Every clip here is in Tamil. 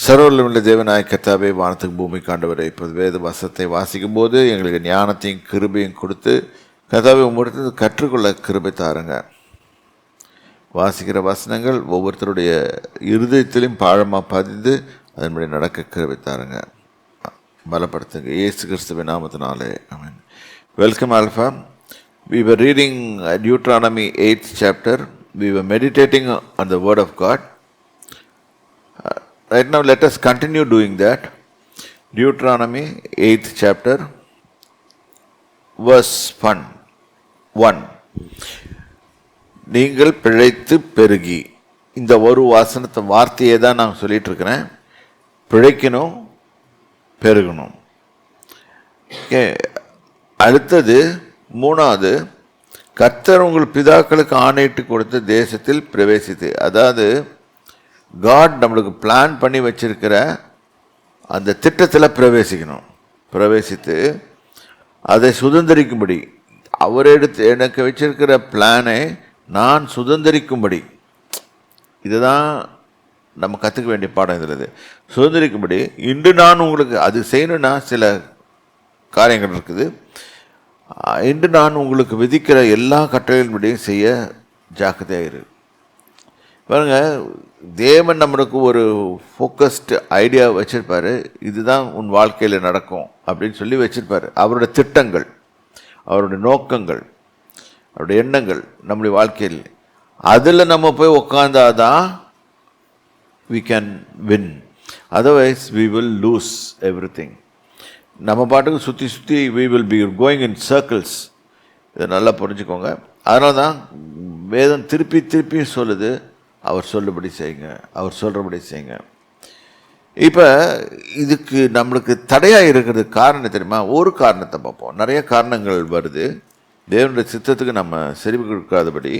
சர்வவல்லமையுள்ள தேவனாய கர்த்தாவே, வானத்துக்கு பூமிக்கு ஆண்டவரே, இப்போது வேத வசனத்தை வாசிக்கும் போது எங்களுக்கு ஞானத்தையும் கிருபையும் கொடுத்து கர்த்தாவே உம்மிடத்து கற்றுக்கொள்ள கிருபை தாருங்க. வாசிக்கிற வசனங்கள் ஒவ்வொருத்தருடைய இருதயத்திலும் பாழமாக பதிந்து அதன்படி நடக்க கிருபை தாருங்க, பலப்படுத்துங்க. இயேசு கிறிஸ்துவின் நாமத்தினாலே ஆமென். Welcome Alpha. We were reading Deuteronomy 8th chapter. We were meditating on the word of God. Right now let us continue doing that. Deuteronomy 8th chapter verse 1. நீங்கள் பிழைத்து பெருகி. இந்த ஒரு வார்த்தையை தான் நான் சொல்லிட்டு இருக்கிறேன். பிழைக்கணும், பெருகணும். அடுத்தது மூணாவது, கர்த்தர் உங்கள் பிதாக்களுக்கு ஆணையிட்டு கொடுத்த தேசத்தில் பிரவேசித்து. அதாவது காட் நம்மளுக்கு பிளான் பண்ணி வச்சிருக்கிற அந்த திட்டத்தில் பிரவேசிக்கணும். பிரவேசித்து அதை சுதந்திரிக்கும்படி, அவர் எனக்கு வச்சிருக்கிற பிளானை நான் சுதந்திரிக்கும்படி. இதுதான் நம்ம கற்றுக்க வேண்டிய பாடம். இதில் சுதந்திரிக்கும்படி இன்று நான் உங்களுக்கு அது செய்யணும்னா சில காரியங்கள் இருக்குது. இன்று நான் உங்களுக்கு விதிக்கிற எல்லா கட்டளைகளின்படியும் செய்ய ஜாக்கிரதையாக இரு. பாருங்க, தேவன் நம்மளுக்கு ஒரு ஃபோக்கஸ்டு ஐடியா வச்சுருப்பார். இதுதான் உன் வாழ்க்கையில் நடக்கும் அப்படின்னு சொல்லி வச்சுருப்பார். அவருடைய திட்டங்கள், அவருடைய நோக்கங்கள், அவருடைய எண்ணங்கள் நம்முடைய வாழ்க்கையில். அதில் நம்ம போய் உட்காந்தாதான் we can win. Otherwise we will lose everything. நம்ம பாட்டுக்கு சுற்றி we will be going in circles. இதை நல்லா புரிஞ்சுக்கோங்க. அதனால தான் வேதம் திருப்பி சொல்லுது, அவர் சொல்லுபடி செய்யுங்க, அவர் சொல்கிறபடி செய்யுங்க. இப்போ இதுக்கு நம்மளுக்கு தடையாக இருக்கிறது காரணம் தெரியுமா? ஒரு காரணத்தை பார்ப்போம். நிறைய காரணங்கள் வருது தேவனுடைய சித்தத்துக்கு நம்ம செறிவு கொடுக்காதபடி.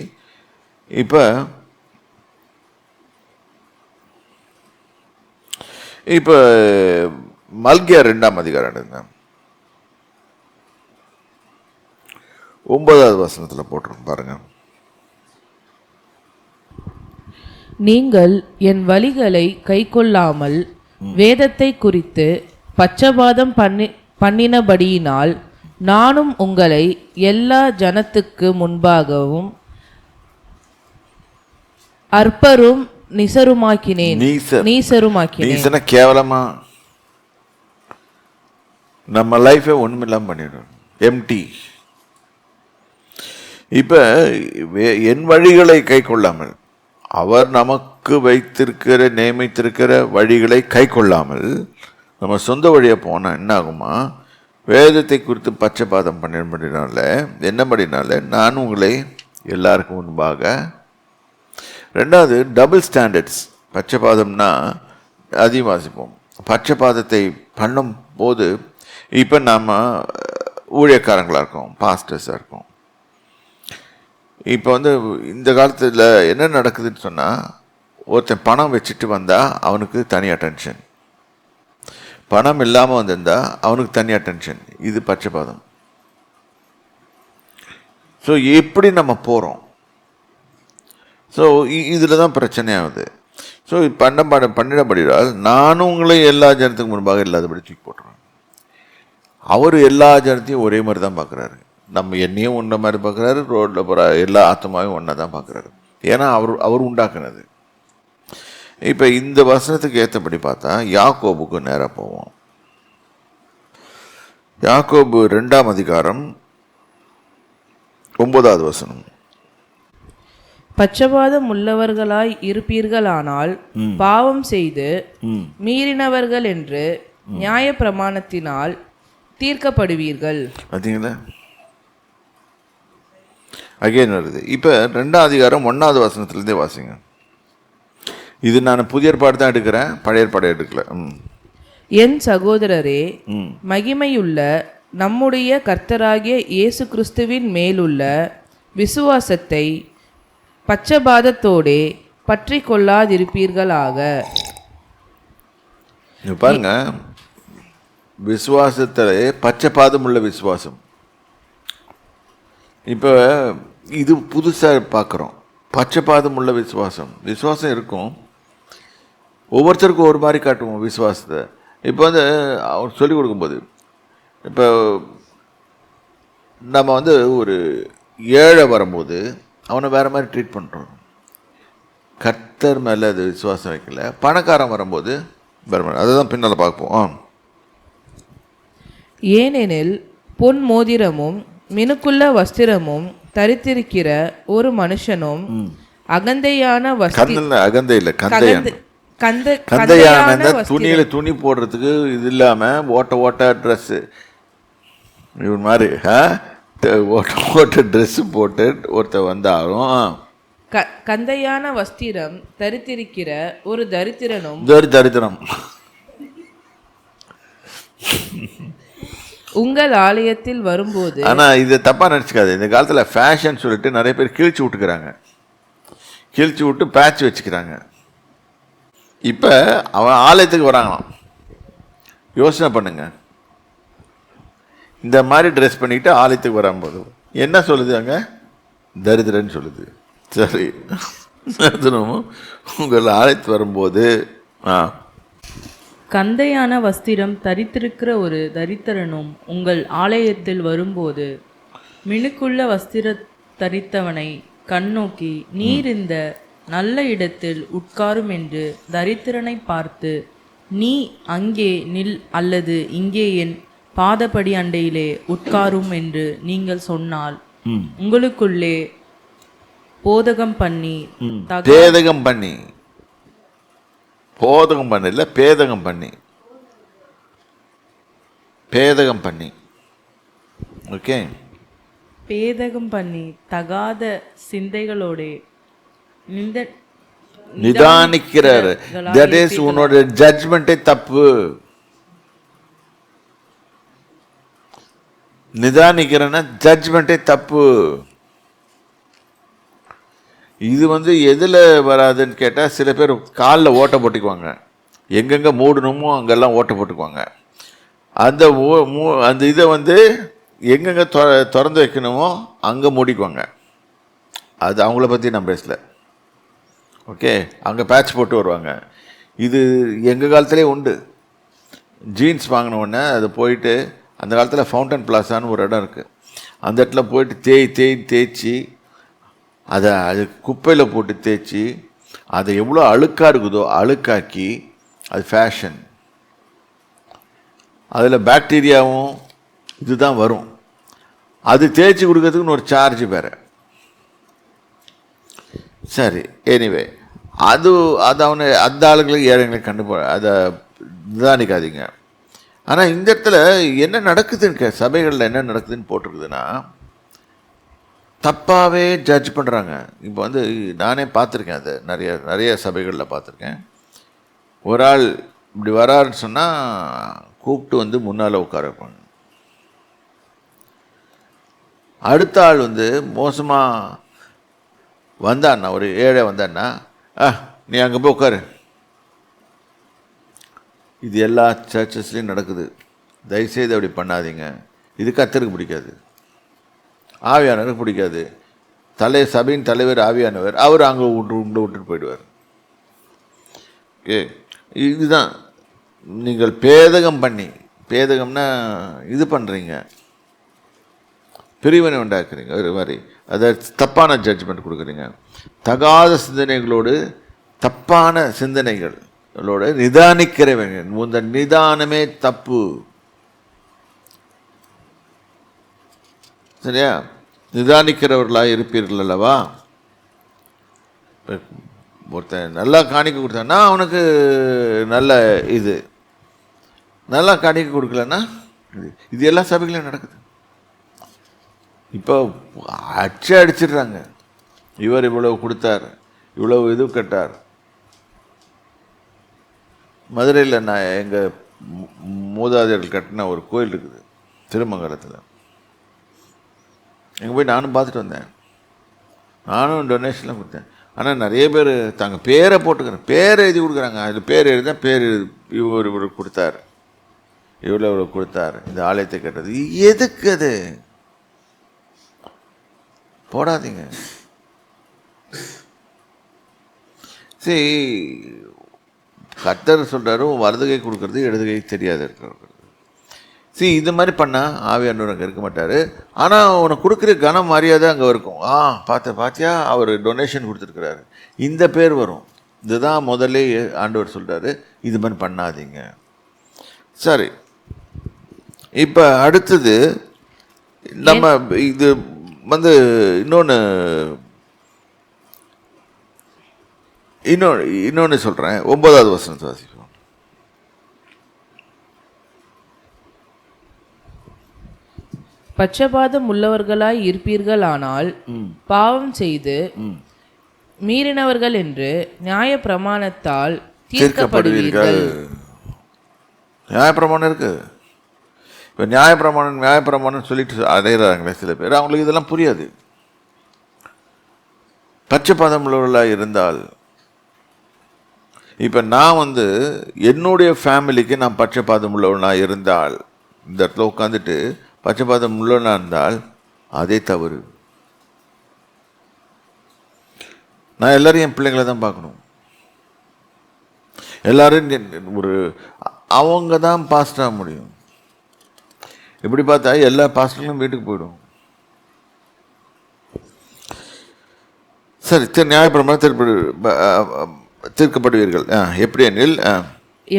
இப்போ மல்கியா 2ஆம் அதிகாரம் எடுங்க. 9வது வசனத்தில் போட்டிருக்கோம் பாருங்க. நீங்கள் என் வழிகளை கைக்கொள்ளாமல் வேதத்தை குறித்து பட்சபாதம் பண்ணினபடியினால் நானும் உங்களை எல்லா ஜனத்துக்கு முன்பாகவும் அற்பரும் நீசருமாக்கினேன். கேவலமா நம்ம லைஃபை ஒண்ணுமில்லாம பண்ணிடும், எம்டி. இப்ப என் வழிகளை கை கொள்ளாமல், அவர் நமக்கு நியமித்திருக்கிற வழிகளை கை கொள்ளாமல் நம்ம சொந்த வழியை போனால் என்ன ஆகுமா? வேதத்தை குறித்து பட்சபாதம் என்னபடினால நான் உங்களை எல்லாருக்கும் முன்பாக. ரெண்டாவது, டபுள் ஸ்டாண்டர்ட்ஸ். பட்சபாதம்னா அதையும் வாசிப்போம். பட்சபாதத்தை பண்ணும் போது இப்போ நாம் ஊழியக்காரங்களாக இருக்கோம், பாஸ்டர்ஸாக இருக்கோம். இப்போ இந்த காலத்தில் என்ன நடக்குதுன்னு சொன்னால், ஒருத்தன் பணம் வச்சுட்டு வந்தால் அவனுக்கு தனி அட்டென்ஷன், பணம் இல்லாமல் வந்திருந்தா அவனுக்கு தனி அட்டென்ஷன். இது பட்சபாதம். ஸோ எப்படி நம்ம போகிறோம்? ஸோ இதில் தான் பிரச்சனையாகுது. ஸோ பண்ணிடப்படினால் நானும் உங்களை எல்லா ஜனத்துக்கு முன்பாக இல்லாதபடி தூக்கி போட்டுருவேன். அவர் எல்லா ஜனத்தையும் ஒரே மாதிரி தான் பார்க்குறாரு. நம்ம என்னையும் ஒன்றை மாதிரி பார்க்குறாரு, ரோட்டில் போகிற எல்லா ஆத்மாவையும் ஒன்றை தான் பார்க்குறாரு. ஏன்னா அவர் உண்டாக்குனது. இப்போ இந்த வசனத்துக்கு ஏற்றபடி பார்த்தா யாக்கோபுக்கு நேராக போவோம். யாக்கோபு 2ஆம் அதிகாரம் 9வது வசனம். பட்சபாதம் உள்ளவர்களாய் இருப்பீர்களானால் பாவம் செய்து மீறினவர்கள் என்று நியாய பிரமாணத்தினால் தீர்க்கப்படுவீர்கள். பார்த்தீங்களா, அகைன் வருது. இப்போ 2ஆம் அதிகாரம் 1வது வசனத்துலேருந்தே வாசிங்க. இது நான் புதிய ஏற்பாடு தான் எடுக்கிறேன், பழைய ஏற்பாடு எடுக்கல. என் சகோதரரே, மகிமையுள்ள நம்முடைய கர்த்தராகிய இயேசு கிறிஸ்துவின் மேலுள்ள விசுவாசத்தை பட்சபாதத்தோடே பற்றி கொள்ளாதிருப்பீர்களாக. பாருங்க, விசுவாசத்திலே பட்சபாதம் உள்ள விசுவாசம். இப்போ இது புதுசாக பார்க்குறோம். பட்சபாதம் உள்ள விசுவாசம் இருக்கும். ஒவ்வொருத்தருக்கும் ஒரு மாதிரி காட்டுவோம் விசுவாசத்தை. இப்போ வந்து அவர் சொல்லிக் கொடுக்கும்போது, இப்போ நம்ம வந்து ஒரு ஏழை வரும்போது அவனை வேறு மாதிரி ட்ரீட் பண்ணுறோம். கர்த்தர் மேலே அது விசுவாசம் வைக்கல. பணக்காரன் வரும்போது வேறு மாதிரி. அதை தான் பின்னால் பார்ப்போம். ஏனெனில் பொன் மோதிரமும் மினுக்குள்ள வஸ்திரமும் தரித்திருக்கிற ஒரு மனுஷனும் அகந்தையான அகந்தை இல்லை, கந்தையான துணியில துணி போடுறதுக்கு இது இல்லாம ஓட்ட ட்ரெஸ்ஸு இவன் மாதிரி ஓட்ட ட்ரெஸ் போட்டு ஒருத்தர் வந்தாலும் கந்தையான வஸ்திரம் தரித்திருக்கிற ஒரு தரித்திரனும் தரித்திரம் உங்கள் ஆலயத்தில் வரும்போது. ஆனா இதை தப்பா நினைச்சுக்காது. இந்த காலத்துல ஃபேஷன் சொல்லிட்டு நிறைய பேர் கிழிச்சு விட்டுக்கிறாங்க, கிழிச்சு விட்டு பேட்ச் வச்சுக்கிறாங்க. இப்ப அவன் ஆலயத்துக்கு வராங்களாம். யோசனை பண்ணுங்க, இந்த மாதிரி ட்ரெஸ் பண்ணிக்கிட்டு ஆலயத்துக்கு வரும்போது என்ன சொல்லுது அங்க? தரித்திரன்னு சொல்லுது. சரி, உங்கள் ஆலயத்துக்கு வரும்போது கந்தையான வஸ்திரம் தரித்திருக்கிற ஒரு தரித்திரனும் உங்கள் ஆலயத்தில் வரும்போது மினுக்குள்ள வஸ்திர தரித்தவனை கண்ணோக்கி, நீர் இந்த நல்ல இடத்தில் உட்காரும் என்று தரித்திரனை பார்த்து, நீ அங்கே நில் அல்லது இங்கே என் பாதப்படி அண்டையிலே உட்காரும் என்று நீங்கள் சொன்னால், உங்களுக்குள்ளே போதகம் பண்ணி ஓகே, பேதகம் பண்ணி தகாத சிந்தைகளோட நிதானிக்கிறார். தட் இஸ் உன்னோட ஜட்ஜ்மெண்டே தப்பு. நிதானிக்கிறன்னா ஜட்ஜ்மெண்டே தப்பு. இது வந்து எதில் வராதுன்னு கேட்டால், சில பேர் காலில் ஓட்டை போட்டுக்குவாங்க, எங்கெங்கே மூடணுமோ அங்கெல்லாம் ஓட்டை போட்டுக்குவாங்க. அந்த அந்த இதை வந்து எங்கெங்கே திறந்து வைக்கணுமோ அங்கே மூடிக்குவாங்க. அது அவங்கள பற்றி நான் பேசல. ஓகே, அங்கே பேட்ச் போட்டு வருவாங்க. இது எங்கள் காலத்திலே உண்டு. ஜீன்ஸ் வாங்கின உடனே அது போயிட்டு, அந்த காலத்தில் ஃபவுண்டன் பிளாஸான்னு ஒரு இடம் இருக்குது, அந்த இடத்துல போயிட்டு தேய்ச்சி அதை குப்பையில் போட்டு தேய்ச்சி அதை எவ்வளோ அழுக்காக இருக்குதோ அழுக்காக்கி அது ஃபேஷன். அதில் பாக்டீரியாவும் இதுதான் வரும். அது தேய்ச்சி கொடுக்கறதுக்குன்னு ஒரு சார்ஜ் வேறு. சரி, எனிவே அது அவனை அந்த ஆளுங்களுக்கு ஏழைங்களுக்கு அதை நிதானிக்காதீங்க. ஆனால் இந்த இடத்துல என்ன நடக்குதுன்னு சபைகளில் என்ன நடக்குதுன்னு போட்டிருக்குதுன்னா, தப்பாகவே ஜட்ஜ் பண்ணுறாங்க. இப்போ வந்து நானே பார்த்துருக்கேன், அதை நிறைய சபைகளில் பார்த்துருக்கேன். ஒரு ஆள் இப்படி வராருன்னு சொன்னால் கூப்பிட்டு வந்து முன்னால் உட்கார வைப்பாங்க. அடுத்த ஆள் வந்து மோசமாக வந்தான்னா, ஒரு ஏழை வந்தான்னா, நீ அங்கே போய் உட்காரு. இது எல்லா சர்ச்சஸ்லேயும் நடக்குது. தயவுசெய்து அப்படி பண்ணாதீங்க. இது கர்த்தருக்கு பிடிக்காது, ஆவியானவருக்கு பிடிக்காது. சபையின் தலைவர் ஆவியானவர், அவர் அங்கே விட்டுட்டு போயிடுவார். ஓகே, இதுதான் நீங்கள் பேதகம்னா இது பண்ணுறீங்க, பிரிவினை உண்டாக்குறீங்க. ஒரு மாதிரி அதை தப்பான ஜட்ஜ்மெண்ட் கொடுக்குறீங்க. தகாத சிந்தனைகளோடு தப்பான சிந்தனைகளோடு நிதானிக்கிறவங்க. இந்த நிதானமே தப்பு. சரியா? நிதானிக்கிறவர்களாக இருப்பீர்கள் அல்லவா? ஒருத்தன் நல்லா காணிக்க கொடுத்தான்னா அவனுக்கு நல்ல இது, நல்லா காணிக்க கொடுக்கலன்னா இது எல்லா சபைகளையும் நடக்குது. இப்போ அடிச்சிடுறாங்க, இவர் இவ்வளவு கொடுத்தார், இவ்வளவு இது கட்டார். மதுரையில் நான் எங்கள் மூதாதையர்கள் கட்டின ஒரு கோயில் இருக்குது திருமங்கலத்தில். எங்கே போய் நானும் பார்த்துட்டு வந்தேன், நானும் டொனேஷன்லாம் கொடுத்தேன். ஆனால் நிறைய பேர் தாங்க பேரை போட்டுக்கிறேன், பேரை எழுதி கொடுக்குறாங்க. அதில் பேர் எழுதிதான் பேர் இவர் கொடுத்தார், இவ்வளோ கொடுத்தார், இந்த ஆலயத்தை கட்டது. எதுக்கு அது? போடாதீங்க. சரி, கர்த்தர் சொல்கிறாரு, உன் வலது கை கொடுக்கறது இடது கை தெரியாது இருக்கிறது. இது மாதிரி பண்ணால் ஆவியானவர் அங்கே இருக்க மாட்டார். ஆனால் உனக்கு கொடுக்குற கனம் மரியாதை அங்கே இருக்கும். பார்த்தியா அவர் டொனேஷன் கொடுத்துருக்குறாரு, இந்த பேர் வரும். இதுதான் முதல்ல ஆண்டவர் சொல்கிறாரு, இது மாதிரி பண்ணாதீங்க. சரி, இப்போ அடுத்தது நம்ம இது வந்து இன்னொன்று சொல்கிறேன். 9வது வசனத்தை வாசிப்போம். பட்சபாதம் உள்ளவர்களாய் இருப்பீர்களானால் பாவம் செய்து மீறினவர்கள் என்று நியாய பிரமாணத்தால் தீர்க்கப்படுவீர்கள். நியாயப்பிரமாணம் இருக்கு. இப்போ நியாயப்பிரமாணம் சொல்லிட்டு அடையிறாங்களே சில பேர், அவங்களுக்கு இதெல்லாம் புரியாது. பட்சபாதம் உள்ளவர்களாக இருந்தால், இப்போ நான் வந்து என்னுடைய ஃபேமிலிக்கு நான் பட்சபாதம் உள்ளவனாக இருந்தால், இந்த இடத்துல உட்காந்துட்டு பட்சபாதம் உள்ளவனாக இருந்தால் அதே தவறு. நான் எல்லாரும் என் பிள்ளைங்களை தான் பார்க்கணும். எல்லாரும் அவங்க தான் பாஸ்டாக முடியும். இப்படி பார்த்தா எல்லா பாஸ்டர்களும் வீட்டுக்கு போயிடும். சரி, நியாயப்பிரமாணம் தீர்க்கப்படுவீர்கள்.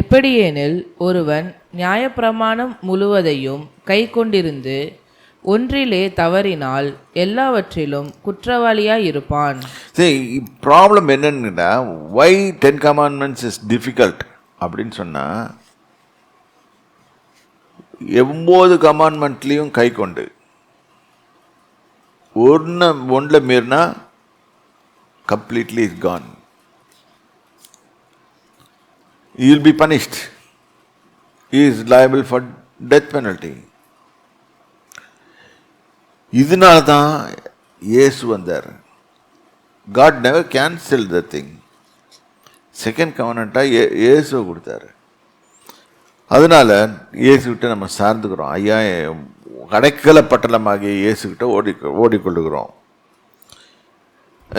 எப்படியெனில் ஒருவன் நியாயப்பிரமாணம் முழுவதையும் கை கொண்டிருந்து ஒன்றிலே தவறினால் எல்லாவற்றிலும் குற்றவாளியாய் இருப்பான். ப்ராப்ளம் என்னன்னா, why 10 commandments is difficult அப்படின்னு சொன்னா, 9 கமாண்ட்மெண்ட்லையும் கை கொண்டு ஒன்றில் மீறினா completely is gone. He will be punished. He is liable for death penalty. இதனால தான் இயேசு வந்தார். God never cancelled the thing. Second கவர்னண்ட்டாக இயேசுவை கொடுத்தாரு. அதனால இயேசுகிட்ட நம்ம சார்ந்துக்கிறோம். ஐயா, கடைக்கல பட்டணமாகிய இயேசுகிட்ட ஓடிக்கொள்ளுகிறோம்.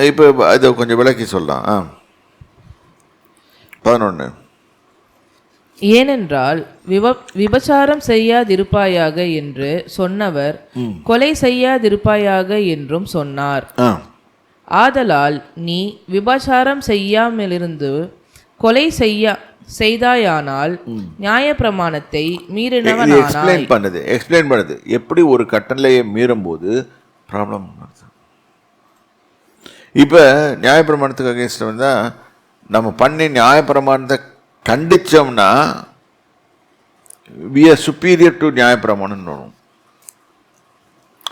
இப்போ இதை கொஞ்சம் விளக்கி சொல்லலாம். 11. ஏனென்றால் விபசாரம் செய்யாதிருப்பாயாக என்று சொன்னவர் கொலை செய்யாதிருப்பாயாக என்றும் சொன்னார். ஆதலால் நீ விபசாரம் செய்யாமலிருந்து கொலை செய்தாயானால் நியாயப்பிரமாணத்தை மீறினவனானாய். எக்ஸ்பிளைன் பண்ணுது எப்படி ஒரு கட்டளையை மீறும் போது ப்ராப்ளம். இப்போ நியாயப்பிரமாணத்துக்கு அகேன்ஸ்ட் வந்தால் நம்ம பண்ணி நியாயப்பிரமாணத்தை கண்டிச்சோம்னா we are superior to நியாயப்பிரமாணம் வரும்.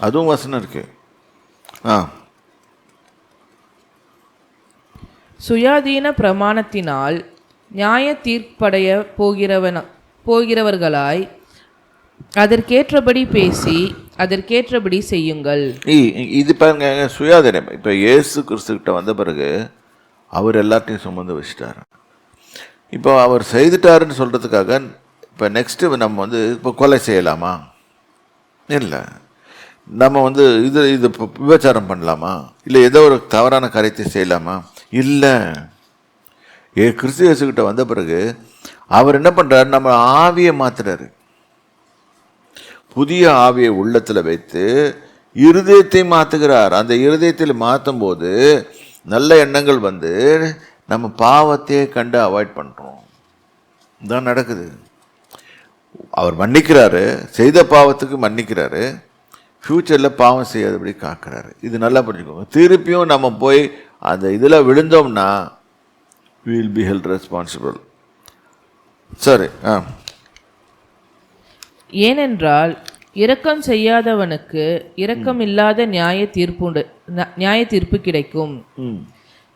அதுவும் வசனம் இருக்கு. சுயாதீன பிரமாணத்தினால் நியாய தீர்ப்படைய போகிறவர்களாய் அதற்கேற்றபடி பேசி அதற்கேற்றபடி செய்யுங்கள். இது பாருங்க, சுயாதீனம். இப்போ இயேசு கிறிஸ்துக்கிட்ட வந்த பிறகு அவர் எல்லாத்தையும் சுமந்து வச்சுட்டார். இப்போ அவர் செய்துட்டாருன்னு சொல்கிறதுக்காக இப்போ நெக்ஸ்ட்டு நம்ம வந்து இப்போ கொலை செய்யலாமா? இல்லை. நம்ம வந்து இது விபச்சாரம் பண்ணலாமா? இல்லை ஏதோ ஒரு தவறான காரியத்தை செய்யலாமா? இல்லை. கிறிஸ்து இயேசுக்கிட்ட வந்த பிறகு அவர் என்ன பண்ணுறாரு? நம்ம ஆவியை மாற்றுறாரு. புதிய ஆவியை உள்ளத்தில் வைத்து இருதயத்தை மாற்றுகிறார். அந்த இருதயத்தில் மாற்றும் போது நல்ல எண்ணங்கள் வந்து நம்ம பாவத்தையே கண்டு அவாய்ட் பண்ணுறோம். இதான் நடக்குது. அவர் மன்னிக்கிறாரு, செய்த பாவத்துக்கு மன்னிக்கிறாரு, ஃப்யூச்சரில் பாவம் செய்யாதபடி காக்கிறாரு. இது நல்லா புரிஞ்சுக்கோங்க. திருப்பியும் நம்ம போய் அந்த இதில் விழுந்தோம்னா we will be held responsible. சரி. ஏனென்றால் இரக்கம் செய்யாதவனுக்கு இரக்கம் இல்லாத நியாய தீர்ப்பு கிடைக்கும்.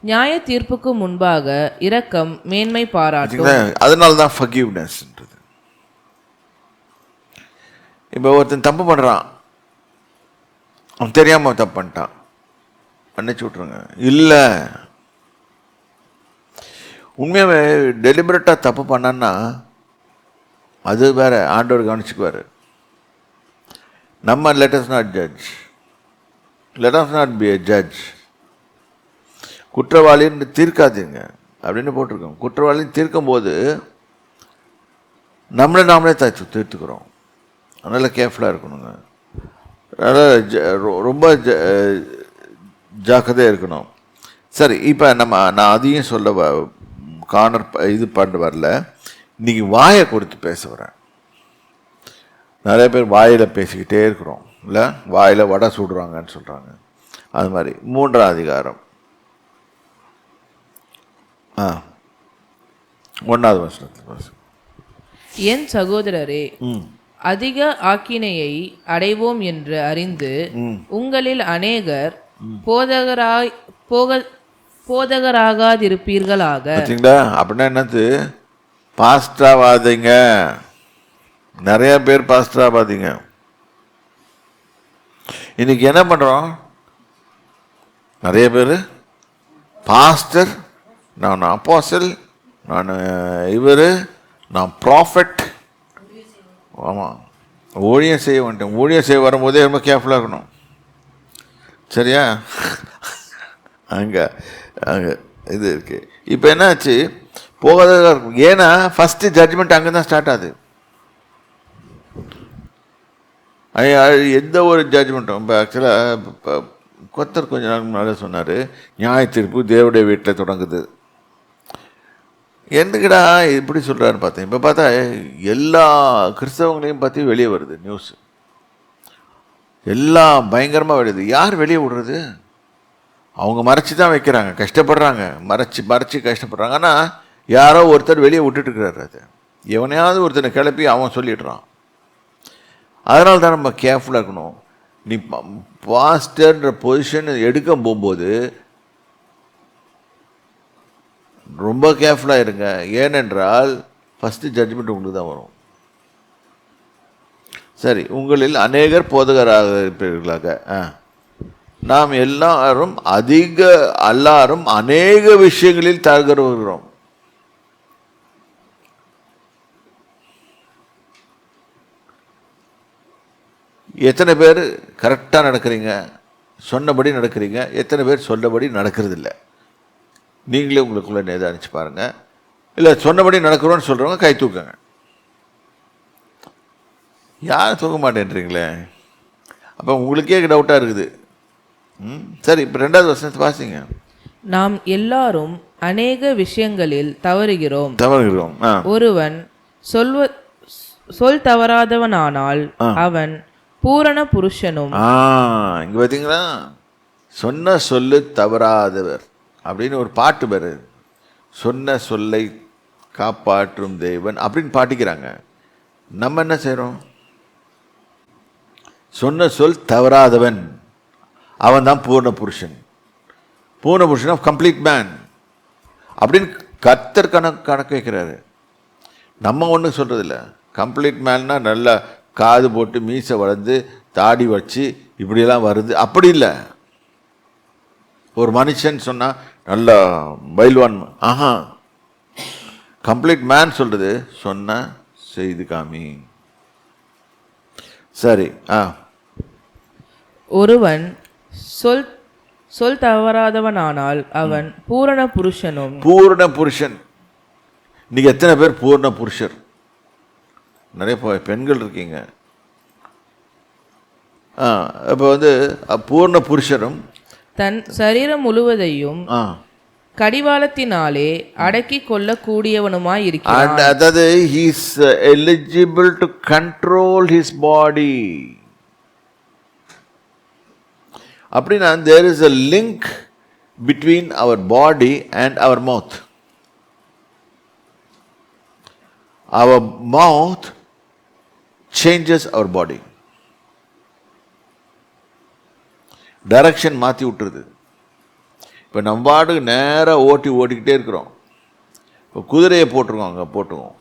நியாய தீர்ப்புக்கு முன்பாக இரக்கம் மேன்மை பாராட்டும். அதனால தான் ஃபர்கிவ்னஸ்ன்றது. இப்போ ஒருத்தன் தப்பு பண்ணுறான், அவன் தெரியாமல் தப்பு பண்ணிட்டான், மன்னிச்சு விட்ருங்க. இல்லை, உண்மையாகவே டெலிபரேட்டாக தப்பு பண்ணான்னா அது வேற, ஆண்டவர் கவனிச்சுக்குவார். நம்ம let us not be a judge. குற்றவாளின்னு தீர்க்காதீங்க. அப்படின்னு போட்டிருக்கோம். குற்றவாளி தீர்க்கும் போது நம்மளை நாமளே தீர்த்துக்கிறோம். அதனால் கேர்ஃபுல்லாக இருக்கணுங்க. அதனால் ரொம்ப ஜாக்கிரதையாக இருக்கணும். சரி, இப்போ நான் அதையும் சொல்ல இது பண்ண வரல. இன்றைக்கி வாயை கொடுத்து பேச வரேன். நிறைய பேர் வாயில் பேசிக்கிட்டே இருக்கிறோம் இல்லை, வாயில் வடை சுடுறாங்கன்னு சொல்கிறாங்க. அது மாதிரி 3ஆம் அதிகாரம் 1வது வசனத்தில், என் சகோதரரே, அதிக ஆக்கினையை அடைவோம் என்று அறிந்து உங்களில் அநேகர் போதகராகாதிருப்பீர்களாக. பார்த்தீங்களா? அப்படின்னா என்னது? பாஸ்டாவாதீங்க. நிறைய பேர் பாஸ்டாவாதீங்க. இன்னைக்கு என்ன பண்ணுறோம்? நிறைய பேர் பாஸ்டர், நான் அப்போஸ்தலன், நான் நான் ப்ராஃபெட். ஆமாம், ஊழியம் செய்ய வந்துட்டேன். ஊழியம் செய்ய வரும்போதே ரொம்ப கேர்ஃபுல்லாக இருக்கணும். சரியா? அங்கே அங்கே இது இருக்குது. இப்போ என்னாச்சு? போகாத. ஏன்னா ஃபஸ்ட்டு ஜட்ஜ்மெண்ட் அங்கே தான் ஸ்டார்ட் ஆகுது. எந்த ஒரு ஜட்ஜ்மெண்ட்டும் இப்போ ஆக்சுவலாக கொத்தர் கொஞ்ச நாள் முன்னாடி சொன்னார், நியாய தீர்ப்பு தேவனுடைய வீட்டில் தொடங்குது. என்னங்கடா இப்படி சொல்கிறாருன்னு பார்த்தேன். இப்போ பார்த்தா எல்லா கிறிஸ்தவங்களையும் பற்றி வெளியே வருது நியூஸ். எல்லாம் பயங்கரமாக வெளியுது. யார் வெளியே விடுறது? அவங்க மறைச்சி தான் வைக்கிறாங்க, கஷ்டப்படுறாங்க, மறைச்சி கஷ்டப்படுறாங்க. ஆனால் யாரோ ஒருத்தர் வெளியே விட்டுட்டுருக்கிறாரு. அது எவனையாவது ஒருத்தனை கிளப்பி அவன் சொல்லிடுறான். அதனால தான் நம்ம கேர்ஃபுல்லாக இருக்கணும். நீ பாஸ்டர்ன்ற பொசிஷன் எடுக்க போகும்போது ரொம்ப கேர்ஃபுல்லாக இருங்க. ஏனென்றால் ஃபஸ்ட்டு ஜட்ஜ்மெண்ட் உங்களுக்கு தான் வரும். சரி, உங்களில் அநேகர் போதகராக இருப்பீர்களாக. நாம் எல்லாரும் அநேக விஷயங்களில் தகர்கிறோம். எத்தனை பேர் கரெக்டாக நடக்கிறீங்க, சொன்னபடி நடக்கிறீங்க? எத்தனை பேர் சொன்னபடி நடக்கிறதில்ல? நீங்களே உங்களுக்குள்ளே நிதானிச்சு பாருங்கள். இல்லை, சொன்னபடி நடக்கிறோன்னு சொல்கிறவங்க கை தூக்குங்க. யாரும் தூக்க மாட்டேன்றீங்களே, அப்போ உங்களுக்கே டவுட்டாக இருக்குது. சரி, இப்போ 2வது வசனத்தை வாசிங்க. நாம் எல்லாரும் அநேக விஷயங்களில் தவறுகிறோம். ஒருவன் சொல் தவறாதவனானால் அவன் பூரண புருஷனும். இங்க பார்த்தீங்களா? சொன்ன சொல்லு தவறாதவர் அப்படின்னு ஒரு பாட்டு பேரு. சொன்ன சொல்லை காப்பாற்றும் தேவன் அப்படின்னு பாட்டிக்கிறாங்க. நம்ம என்ன செய்கிறோம்? சொன்ன சொல் தவறாதவன் அவன் தான் பூர்ண புருஷன். பூர்ண புருஷன் ஆஃப் கம்ப்ளீட் மேன் அப்படின்னு கர்த்தர் கணக்கு வைக்கிறாரு. நம்ம ஒன்றும் சொல்கிறதில்ல. கம்ப்ளீட் மேன்னா நல்லா காது போட்டு மீசை வளர்ந்து தாடி வச்சு இப்படியெல்லாம் வருது, அப்படி இல்லை. ஒரு மனுஷன் சொன்னால் நல்லா பைல்வான். கம்ப்ளீட் மேன் சொல்கிறது சொன்ன செய்து காமி. சரி, ஒருவன் சொல் தவறாதவனானால் அவன் பூரண புருஷனும். பூரண புருஷன். இன்னைக்கு எத்தனை பேர் பூர்ண புருஷர்? நிறைய பெண்கள் இருக்கீங்க. இப்போ பூர்ண புருஷரும் தன் சரீரம் முழுவதையும் கடிவாளத்தினாலே அடக்கி கொள்ளக்கூடியவனுமாய் இருக்கிறான். அதாவது he is eligible to control his body. அப்படின்னா there is a link between our body and our mouth. Our mouth changes our body. Direction மாற்றி விட்டுருது. இப்போ நம்ம பாட்டுக்கு நேராக ஓட்டிக்கிட்டே இருக்கிறோம். இப்போ குதிரையை போட்டிருக்கோம், அங்கே போட்டிருக்கோம்.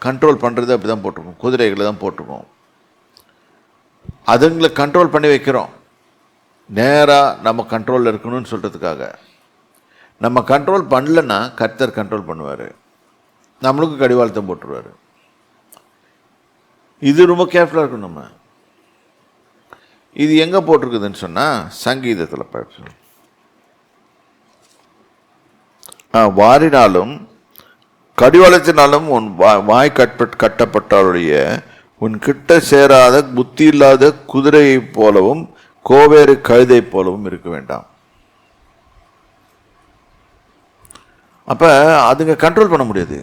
கண்ட்ரோல் பண்ணுறது அப்படி தான் போட்டிருக்கோம், குதிரைகளை தான் போட்டிருக்கோம். அதுங்களை கண்ட்ரோல் பண்ணி வைக்கிறோம். நேராக நம்ம கண்ட்ரோலில் இருக்கணும்னு சொல்கிறதுக்காக. நம்ம கண்ட்ரோல் பண்ணலன்னா கர்த்தர் கண்ட்ரோல் பண்ணுவார், நம்மளுக்கு கடிவாளத்தை போட்டுருவார். இது ரொம்ப கேர்ஃபுல்லாக இருக்கணும். நம்ம இது எங்கே போட்டிருக்குதுன்னு சொன்னால் சங்கீதத்தில் வாரினாலும் கடிவாளத்தினாலும் உன் வாய் கட்டப்பட்டாலுடைய உன் கிட்ட சேராத புத்தி இல்லாத குதிரையை போலவும் கோவேறு கழுதை போலவும் இருக்க வேண்டாம். அப்ப அதுங்க கண்ட்ரோல் பண்ண முடியாது.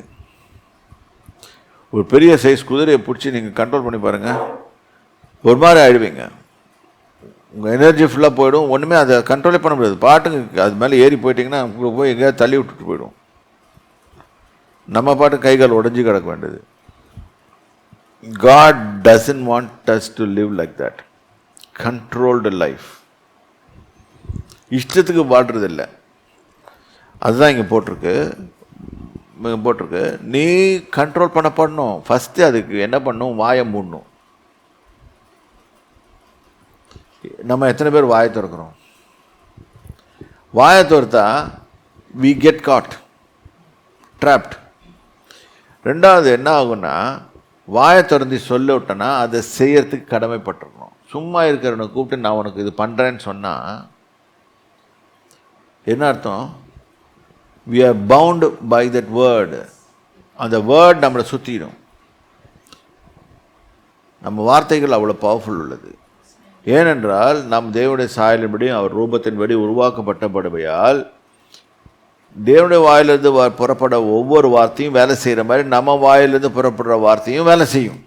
ஒரு பெரிய சைஸ் குதிரையை பிடிச்சி நீங்கள் கண்ட்ரோல் பண்ணி பாருங்க, ஒரு மாதிரி ஆயிடுவீங்க. உங்கள் எனர்ஜி ஃபுல்லாக போயிடும், ஒன்றுமே அதை கண்ட்ரோலே பண்ண முடியாது. பாட்டுக்கு அது மேலே ஏறி போயிட்டீங்கன்னா உங்களுக்கு போய் எங்கேயாவது தள்ளி விட்டுட்டு போயிடும். நம்ம பாட்டு கை கால் உடஞ்சி கிடக்க வேண்டியது. God doesn't want us to live like that. Controlled life. இஷ்டத்துக்கு வாழ்றது இல்லை. அதுதான் இங்கே போட்டிருக்கு. நீ கண்ட்ரோல் பண்ணணும். ஃபஸ்ட்டு அதுக்கு என்ன பண்ணணும்? வாயை மூடணும். நம்ம எத்தனை பேர் வாயை திறக்கிறோம்? வாயை திறத்தா we get caught, trapped. ரெண்டாவது என்ன ஆகுன்னா, வாயை திறந்து சொல்ல விட்டோன்னா அதை செய்யறதுக்கு கடமைப்பட்டிருக்கணும். சும்மா இருக்கிறவனை கூப்பிட்டு நான் உனக்கு இது பண்ணுறேன்னு சொன்னால் என்ன அர்த்தம்? we are bound by that word. அந்த வேர்ட் நம்மளை சுற்றிடும். நம்ம வார்த்தைகள் அவ்வளோ பவர்ஃபுல் உள்ளது. ஏனென்றால் நம் தேவனுடைய சாயலின்படி அவர் ரூபத்தின்படி உருவாக்கப்பட்டபடியால் தேவனுடைய வாயிலிருந்து புறப்பட ஒவ்வொரு வார்த்தையும் வேலை செய்கிற மாதிரி நம்ம வாயிலிருந்து புறப்படுற வார்த்தையும் வேலை செய்யும்.